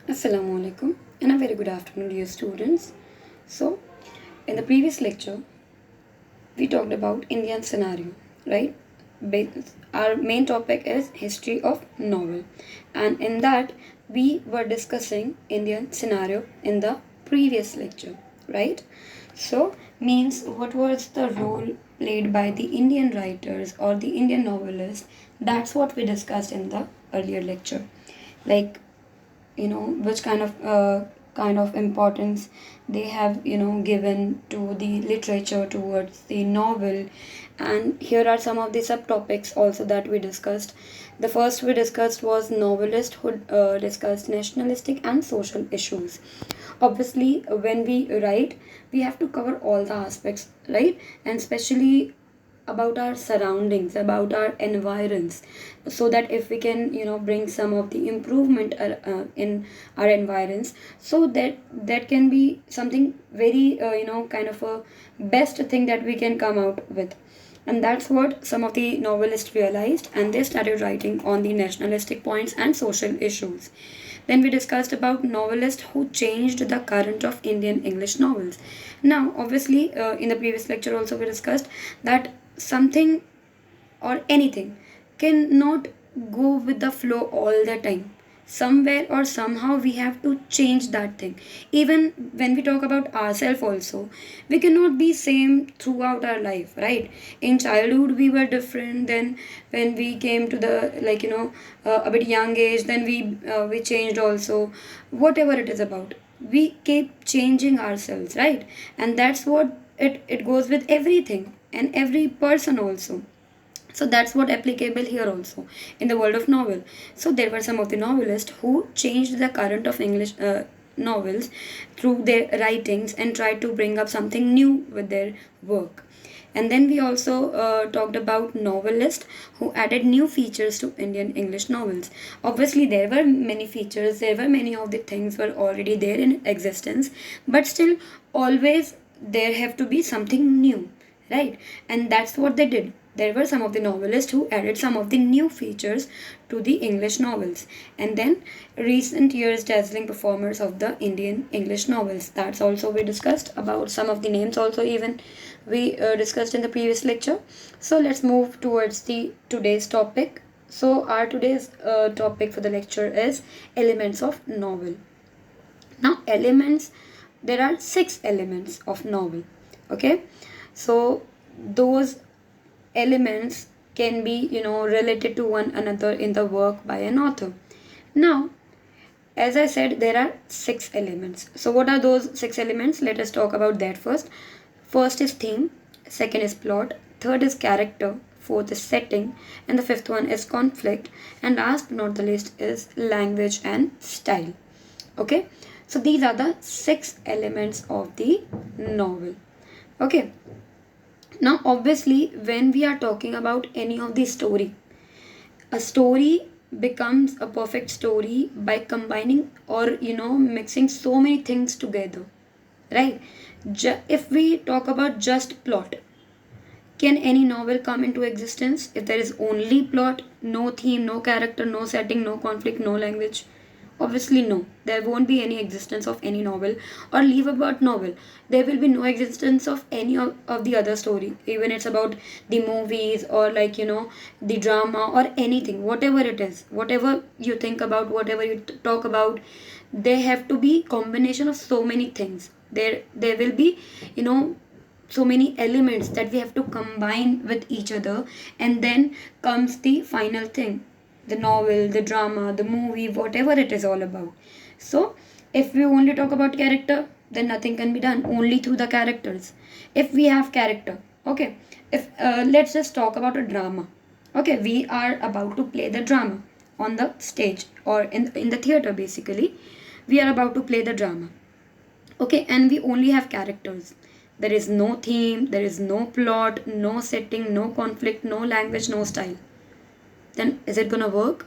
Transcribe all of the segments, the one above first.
Assalamu alaikum and a very good afternoon, dear students. So, in the previous lecture, we talked about Indian scenario, right? Our main topic is history of novel, and in that we were discussing Indian scenario in the previous lecture, right? So, means what was the role played by the Indian writers or the Indian novelists? That's what we discussed in the earlier lecture, like which kind of importance they have given to the literature towards the novel. And here are some of the subtopics also that we discussed. The first we discussed was novelist who discussed nationalistic and social issues. Obviously, when we write, we have to cover all the aspects, right? And especially about our surroundings, about our environs, so that if we can bring some of the improvement in our environs, so that can be something very kind of a best thing that we can come out with. And that's what some of the novelists realized, and they started writing on the nationalistic points and social issues. Then we discussed about novelists who changed the current of Indian English novels. Now, obviously, in the previous lecture also we discussed that something or anything cannot go with the flow all the time. Somewhere or somehow we have to change that thing. Even when we talk about ourselves also, we cannot be same throughout our life, right? In childhood we were different, then when we came to the a bit young age, then we changed also. Whatever it is about, we keep changing ourselves, right? And that's what it goes with everything and every person also. So that's what applicable here also in the world of novel. So there were some of the novelists who changed the current of English novels through their writings and tried to bring up something new with their work. And then we also talked about novelists who added new features to Indian English novels. Obviously, there were many features, there were many of the things were already there in existence, but still, always there have to be something new, right? And that's what they did. There were some of the novelists who added some of the new features to the English novels. And then recent years dazzling performers of the Indian English novels. That's also we discussed about some of the names also, even we discussed in the previous lecture. So let's move towards the today's topic. So our today's topic for the lecture is elements of novel. Now elements, there are 6 elements of novel. Okay, so those elements can be related to one another in the work by an author. Now, as I said, there are 6 elements. So what are those 6 elements? Let us talk about that first. First is theme, second is plot, third is character, fourth is setting, and the fifth one is conflict, and last but not the least is language and style. Okay, so these are the 6 elements of the novel. Okay, now obviously when we are talking about any of the story, a story becomes a perfect story by combining or mixing so many things together, right? If we talk about just plot, can any novel come into existence if there is only plot, no theme, no character, no setting, no conflict, no language? Obviously, no. There won't be any existence of any novel, or leave about novel. There will be no existence of any of the other story. Even it's about the movies or the drama or anything, whatever it is, whatever you think about, whatever you talk about, they have to be combination of so many things. There will be you know so many elements that we have to combine with each other, and then comes the final thing, the novel, the drama, the movie, whatever it is all about. So if we only talk about character, then nothing can be done, only through the characters. If we have character, okay, if let's just talk about a drama. Okay, we are about to play the drama on the stage or in the theater. Basically, we are about to play the drama. Okay, and we only have characters. There is no theme, there is no plot, no setting, no conflict, no language, no style. Then is it gonna work?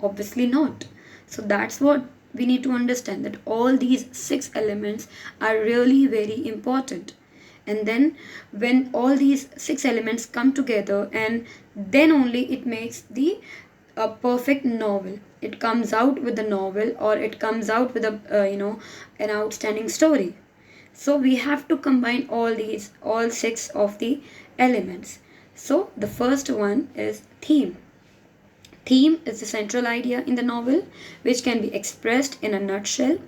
Obviously not. So that's what we need to understand, that all these 6 elements are really very important. And then when all these 6 elements come together, and then only it makes the a perfect novel. it comes out with a novel, or it comes out with a an outstanding story. So we have to combine all six of the elements. So the first one is theme. Theme is the central idea in the novel, which can be expressed in a nutshell.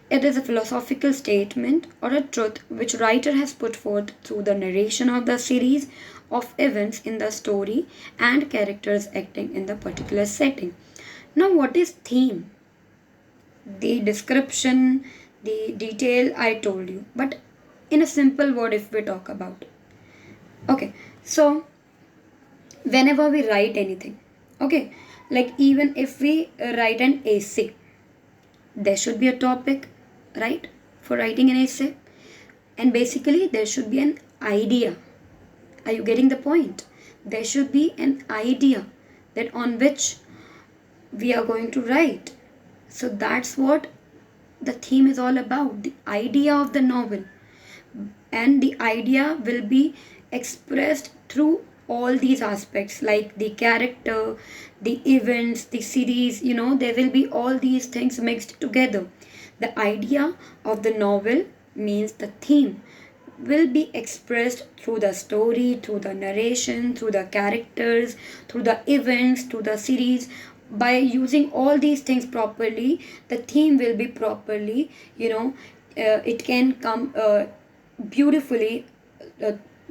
It is a philosophical statement or a truth which writer has put forth through the narration of the series of events in the story and characters acting in the particular setting. Now, what is theme? The description, the detail I told you, but in a simple word, if we talk about. Okay, so whenever we write anything, okay, like even if we write an essay, there should be a topic, right, for writing an essay, and basically there should be an idea. Are you getting the point? There should be an idea that on which we are going to write. So that's what the theme is all about, the idea of the novel. And the idea will be expressed through all these aspects, like the character, the events, the series, there will be all these things mixed together. The idea of the novel means the theme will be expressed through the story, through the narration, through the characters, through the events, through the series. By using all these things properly, the theme will be properly, it can come beautifully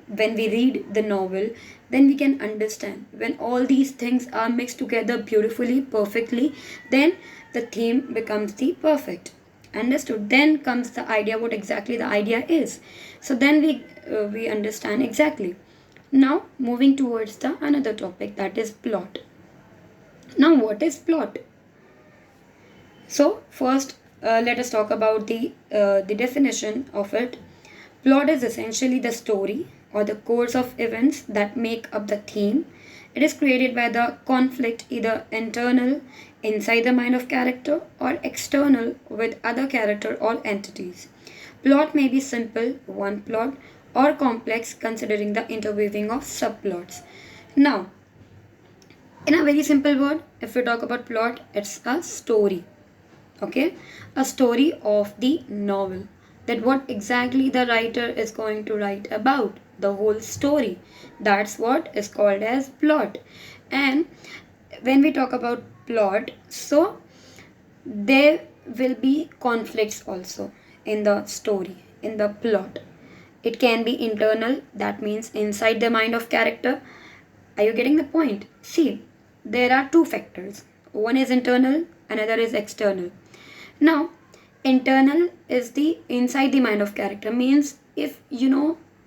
when we read the novel. Then we can understand when all these things are mixed together beautifully, perfectly, then the theme becomes the perfect. Understood? Then comes the idea, what exactly the idea is. So then we understand exactly. Now moving towards the another topic, that is plot. Now what is plot? So first let us talk about the definition of it. Plot is essentially the story or the course of events that make up the theme. It is created by the conflict, either internal, inside the mind of character, or external with other character or entities. Plot may be simple, one plot, or complex, considering the interweaving of subplots. Now, in a very simple word, if we talk about plot, it's a story. Okay, a story of the novel, that what exactly the writer is going to write about, the whole story. That's what is called as plot. And when we talk about plot, so there will be conflicts also in the story, in the plot. It can be internal, that means inside the mind of character. Are you getting the point? See, there are two factors. One is internal, another is external. Now, internal is the inside the mind of character, means if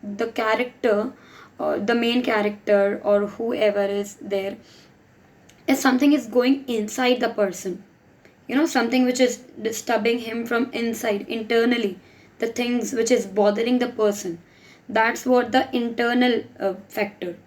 the character or the main character or whoever is there, if something is going inside the person, something which is disturbing him from inside, internally, the things which is bothering the person, that's what the internal factor,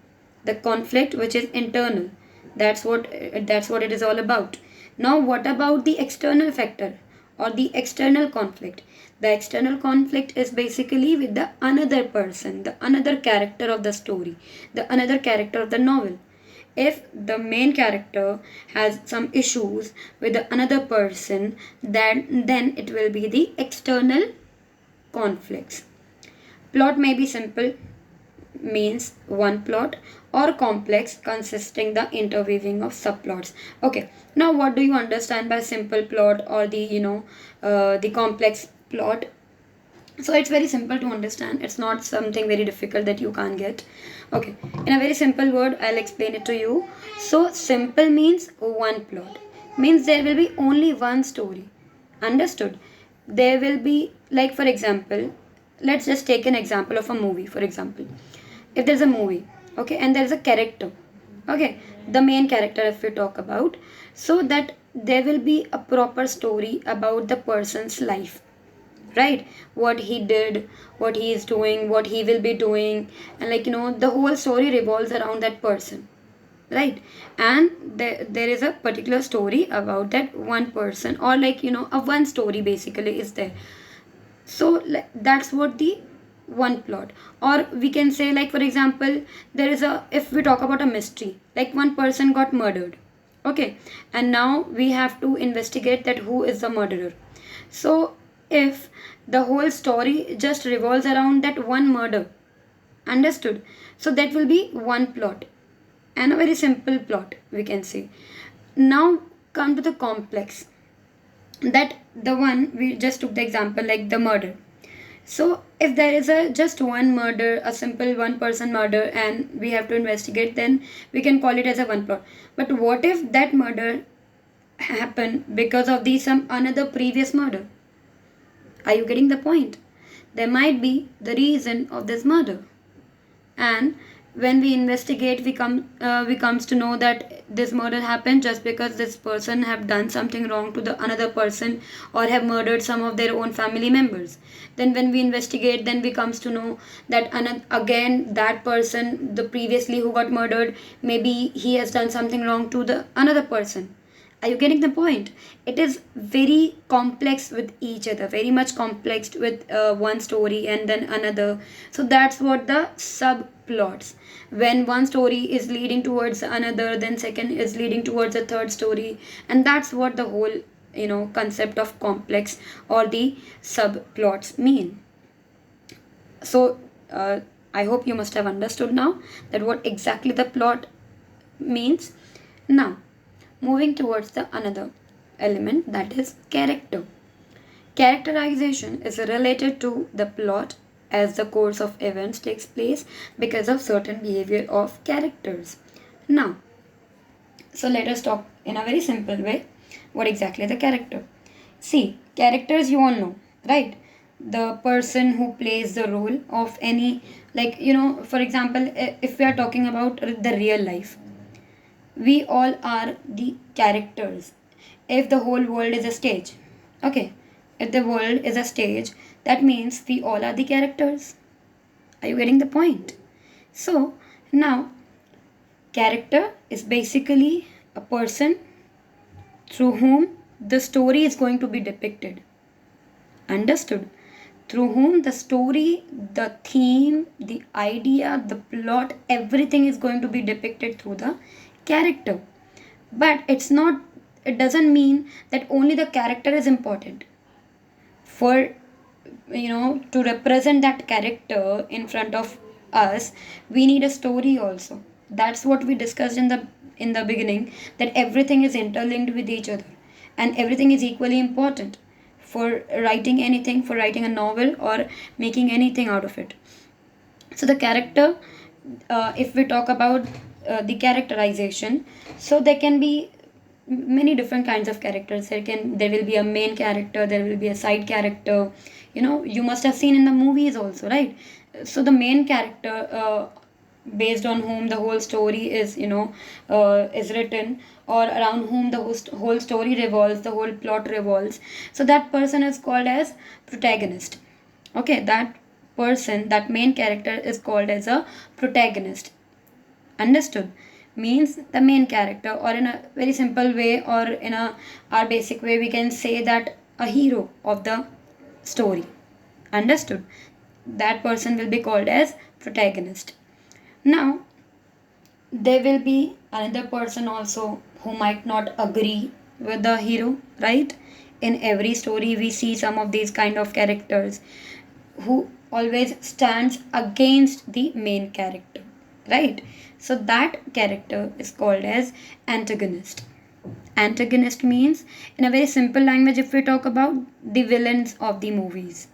the conflict which is internal, that's what it is all about. Now what about the external factor or the external conflict? The external conflict is basically with the another person, the another character of the story, the another character of the novel. If the main character has some issues with the another person, then it will be the external conflicts. Plot may be simple, means one plot, or complex, consisting the interweaving of subplots. Okay, now what do you understand by simple plot or the complex plot? So it's very simple to understand, it's not something very difficult that you can't get. Okay, in a very simple word I'll explain it to you. So simple means one plot, means there will be only one story. Understood? There will be, like, for example, let's just take an example of a movie. For example, if there's a movie, okay, and there's a character, okay, the main character if we talk about, so that there will be a proper story about the person's life, right? What he did, what he is doing, what he will be doing, and the whole story revolves around that person, right? And there is a particular story about that one person, or a one story basically is there. So that's what the one plot. Or we can say, like, for example, there is a, if we talk about a mystery, like one person got murdered, Okay, and now we have to investigate that who is the murderer. So if the whole story just revolves around that one murder, understood, so that will be one plot, and a very simple plot we can say. Now come to the complex, that the one we just took the example like the murder. So if there is a just one murder, a simple one person murder, and we have to investigate, then we can call it as a one plot. But what if that murder happened because of the some another previous murder? Are you getting the point? There might be the reason of this murder, and when we investigate, we comes to know that this murder happened just because this person have done something wrong to the another person, or have murdered some of their own family members. Then when we investigate, then we comes to know that again that person, the previously who got murdered, maybe he has done something wrong to the another person. Are you getting the point? It is very complex with each other, very much complex with one story and then another. So that's what the subplots. When one story is leading towards another, then second is leading towards a third story, and that's what the whole concept of complex or the subplots mean. So I hope you must have understood now that what exactly the plot means. Now moving towards the another element, that is character. Characterization is related to the plot as the course of events takes place because of certain behavior of characters. Now, so let us talk in a very simple way what exactly the character. See, characters you all know, right? The person who plays the role of any, like, for example, if we are talking about the real life, we all are the characters. If the whole world is a stage, okay, if the world is a stage, that means we all are the characters. Are you getting the point? So now, character is basically a person through whom the story is going to be depicted. Understood? Through whom the story, the theme, the idea, the plot, everything is going to be depicted through the character. But it doesn't mean that only the character is important. For to represent that character in front of us, we need a story also. That's what we discussed in the beginning, that everything is interlinked with each other, and everything is equally important for writing anything, for writing a novel or making anything out of it. So the character, if we talk about the characterization, so there can be many different kinds of characters. There will be a main character, there will be a side character. You must have seen in the movies also, right? So the main character, based on whom the whole story is written, or around whom the whole story revolves, the whole plot revolves, so that person is called as protagonist. Okay, that person, that main character is called as a protagonist. Understood? Means the main character, or in a very simple way, or in our basic way, we can say that a hero of the story. Understood? That person will be called as protagonist. Now there will be another person also who might not agree with the hero, right? In every story we see some of these kind of characters who always stands against the main character, right? So that character is called as antagonist. Antagonist means, in a very simple language, if we talk about the villains of the movies,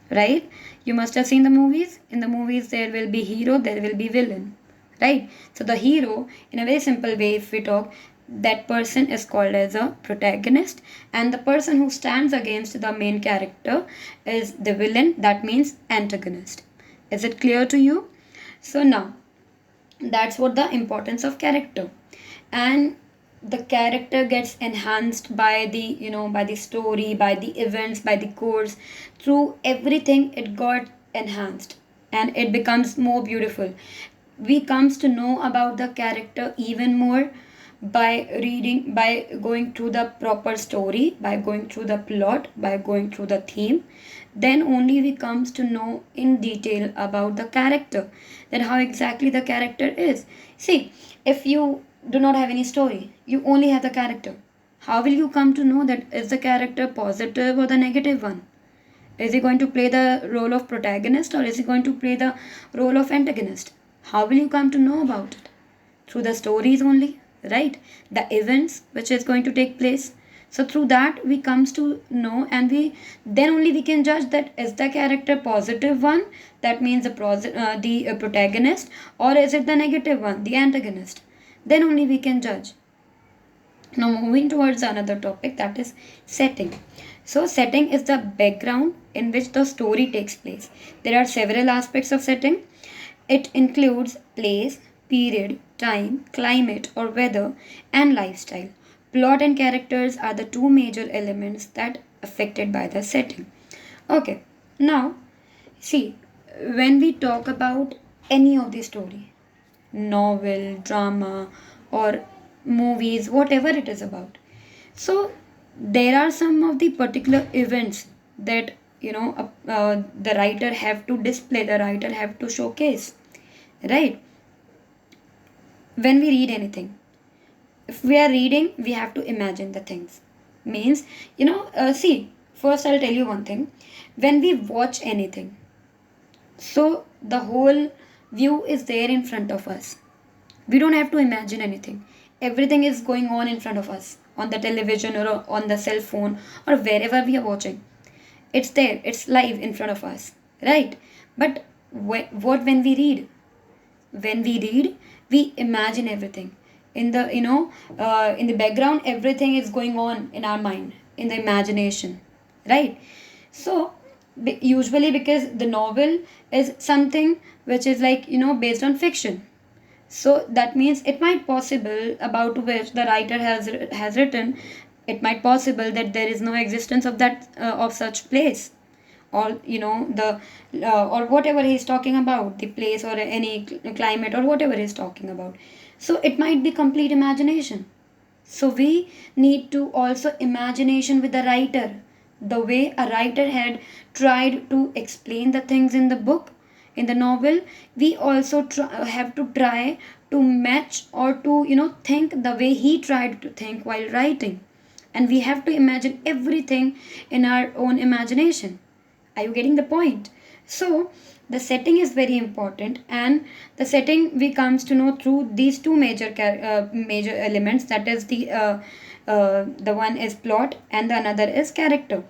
right? You must have seen the movies. In the movies there will be hero, there will be villain, right? So the hero, in a very simple way, if we talk, that person is called as a protagonist, and the person who stands against the main character is the villain, that means antagonist. Is it clear to you? So now, that's what the importance of character. And the character gets enhanced by the story, by the events, by the course. Through everything it got enhanced, and it becomes more beautiful. We comes to know about the character even more by reading, by going through the proper story, by going through the plot, by going through the theme. Then only we comes to know in detail about the character, that how exactly the character is. See, if you do not have any story. You only have the character. How will you come to know that is the character positive or the negative one? Is he going to play the role of protagonist or is he going to play the role of antagonist? How will you come to know about it? Through the stories only, right? The events which is going to take place. So through that we comes to know, and we then only we can judge that is the character positive one, that means the protagonist, or is it the negative one, the antagonist. Then only we can judge. Now moving towards another topic, that is setting. So setting is the background in which the story takes place. There are several aspects of setting. It includes place, period, time, climate or weather, and lifestyle. Plot and characters are the two major elements that affected by the setting. Okay, now see, when we talk about any of the story, novel, drama, or movies, whatever it is about. So there are some of the particular events that the writer have to display, the writer have to showcase, right? When we read anything, if we are reading, we have to imagine the things. Means, see, first I'll tell you one thing. When we watch anything, so the whole view is there in front of us. We don't have to imagine anything. Everything is going on in front of us, on the television or on the cell phone or wherever we are watching. It's there, it's live in front of us, right? But what when we read? When we read, we imagine everything. In the background, everything is going on in our mind, in the imagination, right? So usually because the novel is something which is like based on fiction, so that means it might possible about which the writer has written, it might possible that there is no existence of that of such place, or the or whatever he's talking about, the place or any climate or whatever he's talking about. So it might be complete imagination. So we need to also imagination with the writer, the way a writer had tried to explain the things in the book, in the novel. We also have to try to match or to think the way he tried to think while writing, and we have to imagine everything in our own imagination. Are you getting the point? So the setting is very important, and the setting we comes to know through these two major elements. That is the one is plot and the another is character.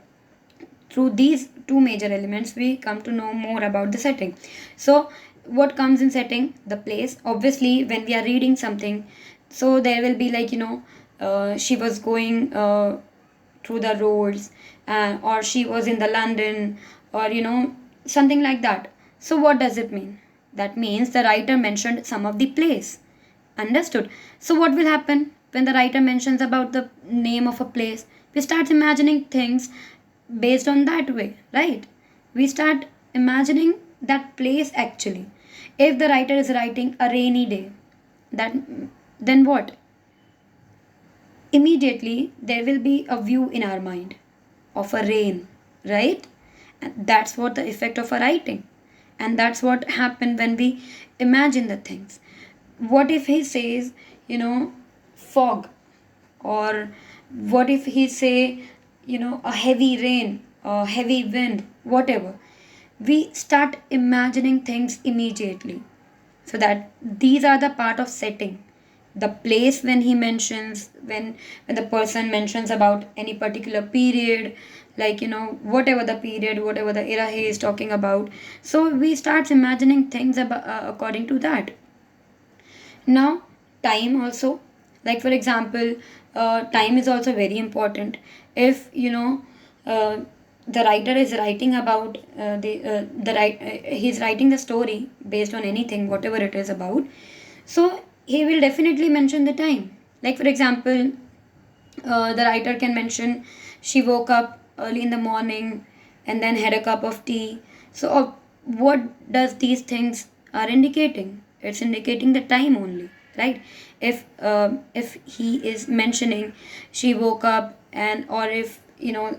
Through these two major elements we come to know more about the setting. So what comes in setting? The place. Obviously when we are reading something, so there will be like she was going through the roads, or she was in the London, or something like that. So what does it mean? That means the writer mentioned some of the place. Understood? So what will happen when the writer mentions about the name of a place? We start imagining things based on that way, right? We start imagining that place actually. If the writer is writing a rainy day, that then what? Immediately there will be a view in our mind of a rain, right? And that's what the effect of a writing. And that's what happened when we imagine the things. What if he says, fog, or what if he say, a heavy rain, a heavy wind, whatever. We start imagining things immediately. So that these are the part of setting. The place, when he mentions, when the person mentions about any particular period, like whatever the period, whatever the era he is talking about, so we start imagining things about according to that. Now time also, like for example, time is also very important. If the writer is writing about he's writing the story based on anything, whatever it is about, so he will definitely mention the time. Like for example, the writer can mention she woke up early in the morning and then had a cup of tea. So what does these things are indicating? It's indicating the time only, right? If he is mentioning she woke up, and or if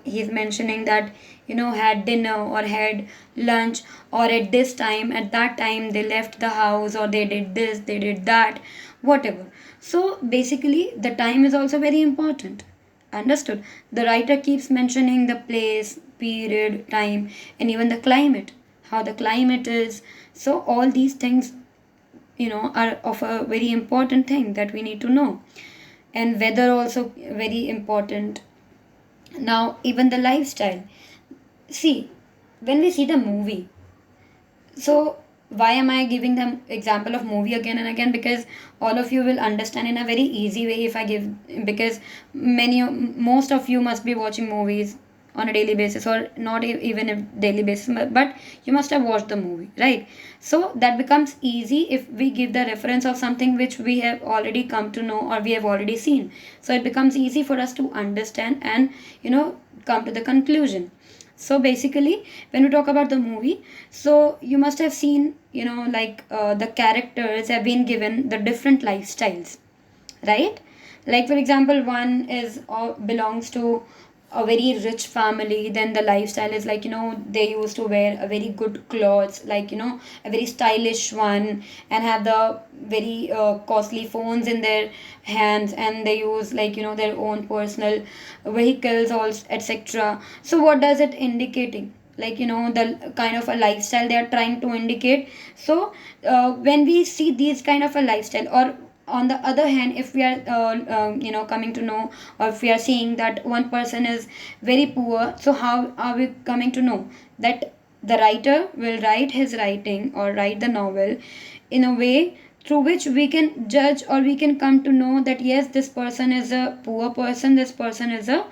he's mentioning that had dinner or had lunch, or at this time, at that time they left the house, or they did this, they did that, whatever. So basically, the time is also very important. Understood? The writer keeps mentioning the place, period, time, and even the climate, how the climate is. So all these things, are of a very important thing that we need to know. And weather also very important. Now even the lifestyle. See, when we see the movie, so why am I giving them example of movie again and again? Because all of you will understand in a very easy way if I give, because most of you must be watching movies on a daily basis, or not even a daily basis, but you must have watched the movie, right? So that becomes easy if we give the reference of something which we have already come to know or we have already seen. So it becomes easy for us to understand and come to the conclusion. So basically, when we talk about the movie, so you must have seen, like the characters have been given the different lifestyles, right? Like for example, one is belongs to a very rich family. Then the lifestyle is like, they used to wear a very good clothes, like, a very stylish one, and have the very costly phones in their hands, and they use, like, their own personal vehicles also, etc. So what does it indicating? Like, the kind of a lifestyle they are trying to indicate. So when we see these kind of a lifestyle, or on the other hand, if we are coming to know, or if we are seeing that one person is very poor, so how are we coming to know that the writer will write his writing or write the novel in a way through which we can judge, or we can come to know that yes, this person is a poor person, this person is a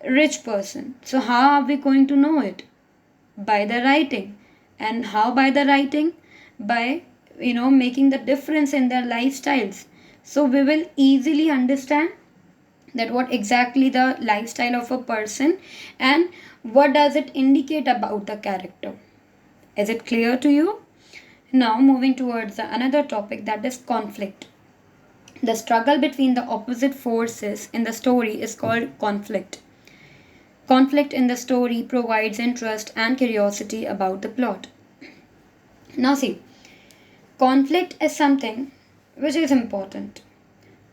rich person. So how are we going to know it? By the writing. And how by the writing? By making the difference in their lifestyles. So we will easily understand that what exactly the lifestyle of a person, and what does it indicate about the character. Is it clear to you? Now moving towards another topic, that is conflict. The struggle between the opposite forces in the story is called conflict. Conflict in the story provides interest and curiosity about the plot. Now, see, conflict is something which is important.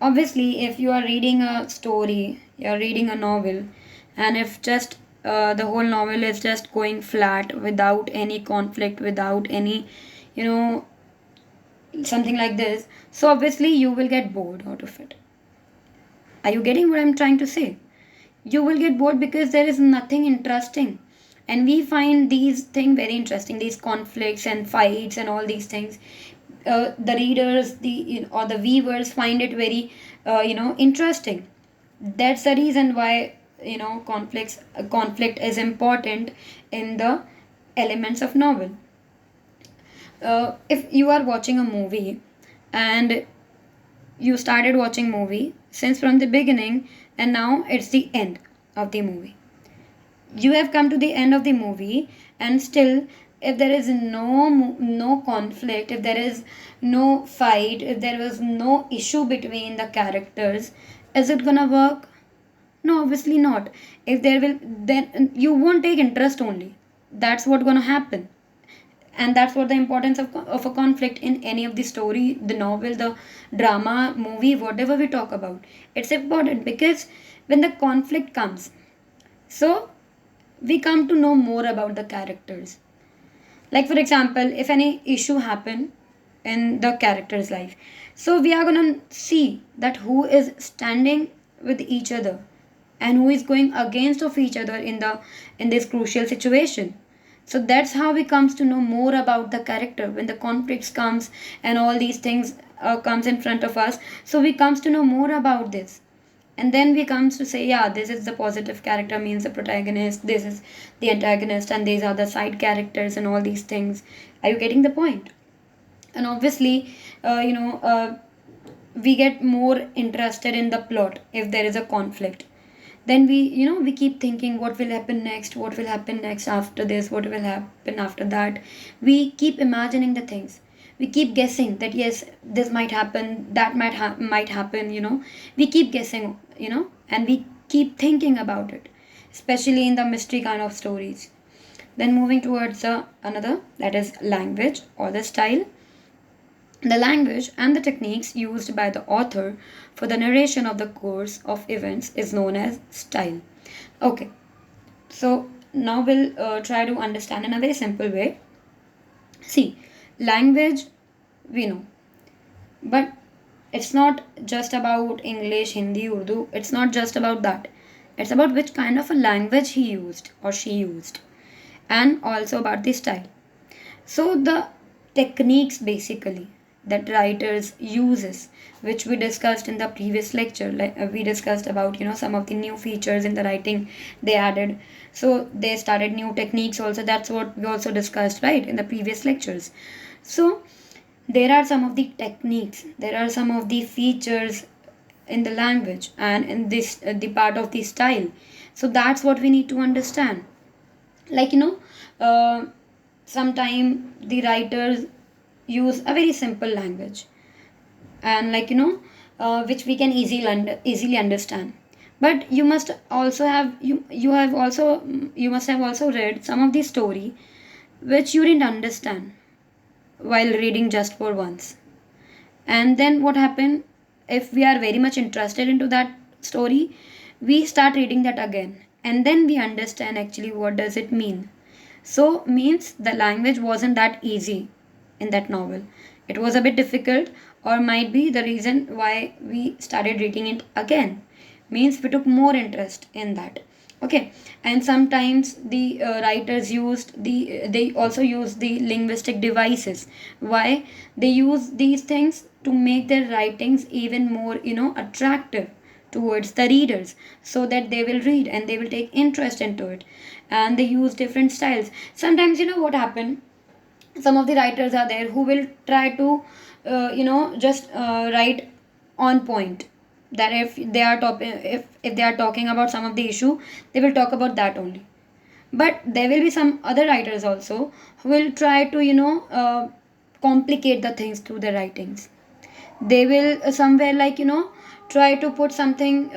Obviously, if you are reading a story, you are reading a novel, and if just the whole novel is just going flat without any conflict, without any, you know, something like this, so obviously you will get bored out of it. Are you getting what I'm trying to say? You will get bored because there is nothing interesting. And we find these things very interesting, these conflicts and fights and all these things. The readers, or the viewers find it very interesting. That's the reason why conflict is important in the elements of novel. If you are watching a movie, and you started watching movie since from the beginning, and now it's the end of the movie, you have come to the end of the movie, and still, if there is no conflict, if there is no fight, if there was no issue between the characters, is it gonna work? No, obviously not. If there will, then you won't take interest only. That's what gonna happen. And that's what the importance of a conflict in any of the story, the novel, the drama, movie, whatever we talk about. It's important because when the conflict comes, so we come to know more about the characters. Like for example, if any issue happen in the character's life, so we are gonna see that who is standing with each other, and who is going against of each other in this crucial situation. So that's how we comes to know more about the character when the conflicts comes, and all these things comes in front of us. So we comes to know more about this, and then we comes to say, yeah, this is the positive character, means the protagonist, this is the antagonist, and these are the side characters, and all these things. Are you getting the point? And obviously, we get more interested in the plot if there is a conflict. Then we keep thinking, what will happen next, what will happen next after this, what will happen after that. We keep imagining the things, we keep guessing that yes, this might happen, that might happen, we keep guessing, and we keep thinking about it, especially in the mystery kind of stories. Then moving towards another, that is language or the style. The language and the techniques used by the author for the narration of the course of events is known as style. Okay, so now we'll try to understand in a very simple way. See, language we know, but it's not just about English, Hindi, Urdu. It's not just about that. It's about which kind of a language he used or she used, and also about the style. So the techniques basically that writers uses, which we discussed in the previous lecture, like we discussed about some of the new features in the writing they added. So they started new techniques also. That's what we also discussed, right, in the previous lectures. So there are some of the techniques, there are some of the features in the language and in this the part of the style. So that's what we need to understand. Like uh, sometime the writers use a very simple language, and which we can easily understand. But you must also have you have also you must have also read some of the story which you didn't understand while reading just for once. And then what happened, if we are very much interested into that story, we start reading that again, and then we understand actually what does it mean. So means the language wasn't that easy in that novel. It was a bit difficult, or might be the reason why we started reading it again. Means we took more interest in that. Okay, and sometimes the writers used they also use the linguistic devices. Why? They use these things to make their writings even more attractive towards the readers, so that they will read and they will take interest into it. And they use different styles. Sometimes what happened, some of the writers are there who will try to just write on point, that if they are if they are talking about some of the issue, they will talk about that only. But there will be some other writers also who will try to complicate the things through their writings. They will somewhere try to put something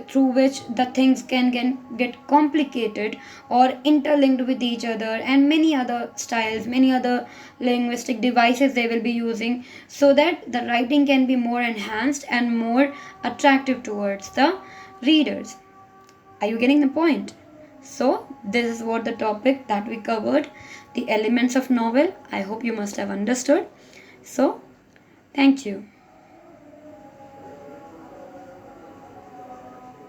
through which the things can get complicated or interlinked with each other, and many other styles, many other linguistic devices they will be using, so that the writing can be more enhanced and more attractive towards the readers. Are you getting the point? So this is what the topic that we covered, the elements of novel. I hope you must have understood. So thank you.